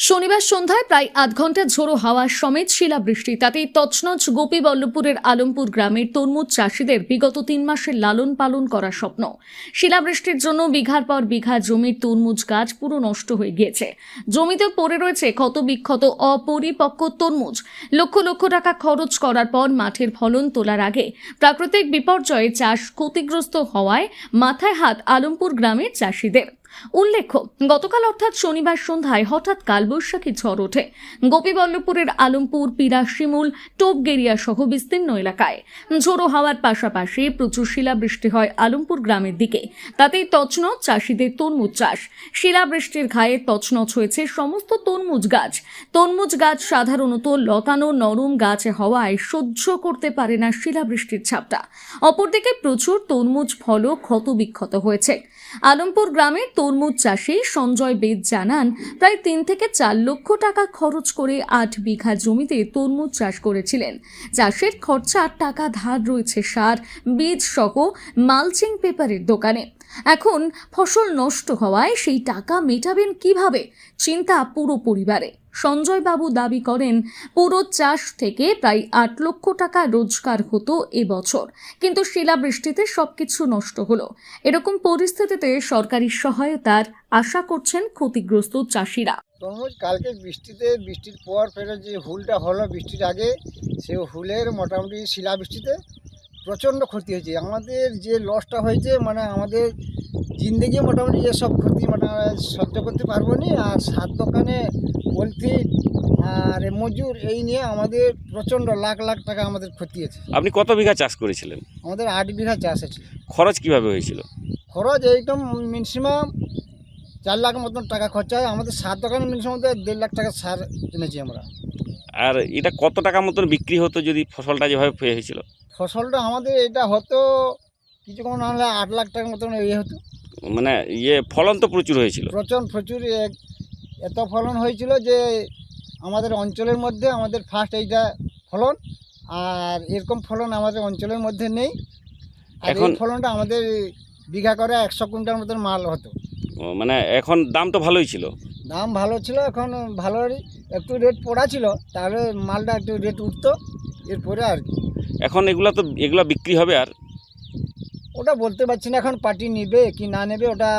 শনিবার সন্ধ্যায় প্রায় আধ ঘন্টা ঝোড়ো হাওয়া সমেত শিলাবৃষ্টি, তাতেই তছনছ গোপীবল্লভপুরের আলমপুর গ্রামের তরমুজ চাষিদের বিগত 3 মাসের লালন পালন করা স্বপ্ন। শিলাবৃষ্টির জন্য বিঘার পর বিঘা জমির তরমুজ গাছ পুরো নষ্ট হয়ে গিয়েছে। জমিতে পড়ে রয়েছে ক্ষত বিক্ষত অপরিপক্ক তরমুজ। লক্ষ লক্ষ টাকা খরচ করার পর মাঠের ফলন তোলার আগে প্রাকৃতিক বিপর্যয়ে চাষ ক্ষতিগ্রস্ত হওয়ায় মাথায় হাত আলমপুর গ্রামের চাষিদের। উল্লেখ্য, গতকাল অর্থাৎ শনিবার সন্ধ্যায় হঠাৎ কালবৈশাখী ঝড় ওঠে গোপীবল্লভপুরের আলমপুর, পিরা, শিমুল, টোপগেরিয়া সহ বিস্তীর্ণ এলাকায়। ঝোড়ো হাওয়ার পাশাপাশি প্রচুর শিলাবৃষ্টি হয় আলমপুর গ্রামের দিকে, তাতেই তছনছ চাষিদের তরমুজ চাষ। শিলাবৃষ্টির ঘায়ে তছনছ হয়েছে সমস্ত তরমুজ গাছ। তরমুজ গাছ সাধারণত লতানো নরম গাছ হওয়ায় সহ্য করতে পারে না শিলাবৃষ্টির ছাপটা। অপরদিকে প্রচুর তরমুজ ফলও ক্ষত বিক্ষত হয়েছে। আলমপুর গ্রামের তরমুজ চাষী সঞ্জয় বেদ জানান, প্রায় 3 থেকে 4 লক্ষ টাকা খরচ করে 8 বিঘা জমিতে তরমুজ চাষ করেছিলেন। চাষের খরচা টাকা ধার রয়েছে সার, বীজ সহ মালচিং পেপারের দোকানে। এখন ফসল নষ্ট হওয়ায় সেই টাকা মেটাবেন কিভাবে, চিন্তা পুরো পরিবারে। সঞ্জয় বাবু দাবি করেন, পুরো চাষ থেকে প্রায় 8 লক্ষ টাকা রোজগার হতো এবছর, কিন্তু শিলাবৃষ্টিতে সবকিছু নষ্ট হলো। এরকম পরিস্থিতিতে সরকারি সহায়তার আশা করছেন ক্ষতিগ্রস্ত চাষিরা। তরমুজ কালকে বৃষ্টির পর ফেরে যে হুলটা হলো বৃষ্টির আগে, সে হুলের মোটামুটি শিলাবৃষ্টিতে প্রচণ্ড ক্ষতি হয়েছে। আমাদের যে লসটা হয়েছে, মানে আমাদের জিন্দগি মোটামুটি এসব ক্ষতি মানে সহ্য করতে পারবো না। আর সাত দোকানে পলিথিন আর মজুর এই নিয়ে আমাদের প্রচণ্ড লাখ লাখ টাকা আমাদের ক্ষতি হয়েছে। আপনি কত বিঘা চাষ করেছিলেন? আমাদের 8 বিঘা চাষ আছে। খরচ কিভাবে হয়েছিল? খরচ একদম মিনিমাম 4 লাখ মতন টাকা খরচা হয়। আমাদের সাত দোকানে মিনিমাম 1.5 লাখ টাকা সার এনেছি আমরা। আর এটা কত টাকা মতন বিক্রি হতো যদি ফসলটা যেভাবে হয়েছিল? ফসলটা আমাদের এটা হতো কিছু কম না হলে 8 লাখ টাকার মতন হতো। মানে ফলন তো প্রচুর হয়েছিল। প্রচুর এত ফলন হয়েছিল যে আমাদের অঞ্চলের মধ্যে আমাদের ফার্স্ট এইটা ফলন। আর এরকম ফলন আমাদের অঞ্চলের মধ্যে নেই। আর এই ফলনটা আমাদের বিঘা করে 100 কুইন্টাল মতন মাল হতো। মানে এখন দাম তো ভালোই ছিল। দাম ভালো ছিল, এখন ভালোই একটু রেট পড়া ছিল, তাহলে মালটা একটু রেট উঠতো এরপরে আর কি। এখন এগুলা বিক্রি হবে? আর ওটা বলতে পারছি না, এখন পার্টি নেবে কি না নেবে, ওটা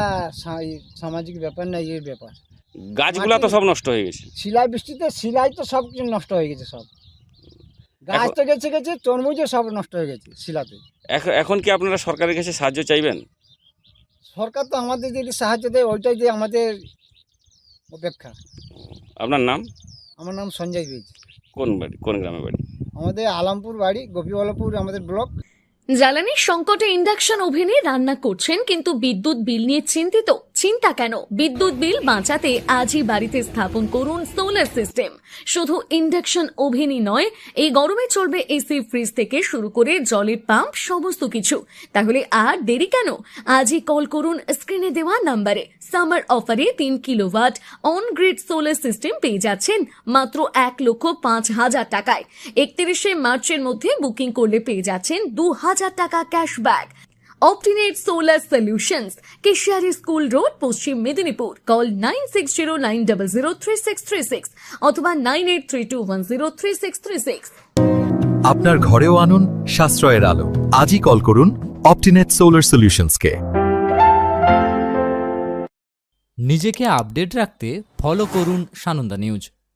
সামাজিক ব্যাপার না, এই ব্যাপার। গাছগুলা তো সব নষ্ট হয়ে গেছে শিলা বৃষ্টিতে, শিলাই তো সব কিছু নষ্ট হয়ে গেছে, সব গাছ তো গেছে, তরমুজও সব নষ্ট হয়ে গেছে শিলাতে। এখন কি আপনারা সরকারের কাছে সাহায্য চাইবেন? সরকার তো আমাদের যদি সাহায্য দেয়, ওইটাই যে আমাদের অপেক্ষা। আপনার নাম? আমার নাম সঞ্জয় বেদ। কোন গ্রামে বাড়ি? আমাদের আলমপুর বাড়ি, গোপীবল্লভপুর আমাদের ব্লক। জ্বালানির সংকটে ইন্ডাকশন ওভেনে রান্না করছেন, কিন্তু বিদ্যুৎ বিল নিয়ে চিন্তিত। চিন্তা কেন? বিদ্যুৎ বিল বাঁচাতে আজই বাড়িতে স্থাপন করুন সোলার সিস্টেম। শুধু ইন্ডাকশন ওভেনই নয়, এই গরমে চলবে এসি, ফ্রিজ থেকে শুরু করে জলের পাম্প, সমস্ত কিছু। তাহলে আর দেরি কেন? আজই কল করুন স্ক্রিনে দেওয়া নাম্বারে। সামার অফারে 3 kilowatt on grid solar system পেয়ে যাচ্ছেন মাত্র 1,05,000 টাকায়। 31শে মার্চের মধ্যে বুকিং করলে পেয়ে যাচ্ছেন 2,000 টাকা cashback. Optinet Solar Solutions, Keshiary school road, পশ্চিম মেদিনীপুর। কল 9609003636 অথবা 9832103636। আপনার ঘরেও আনুন সাশ্রয়ের আলো। আজই কল করুন অপটিনেট সোলার সলিউশনসকে। নিজেকে আপডেট রাখতে ফলো করুন সানন্দা নিউজ।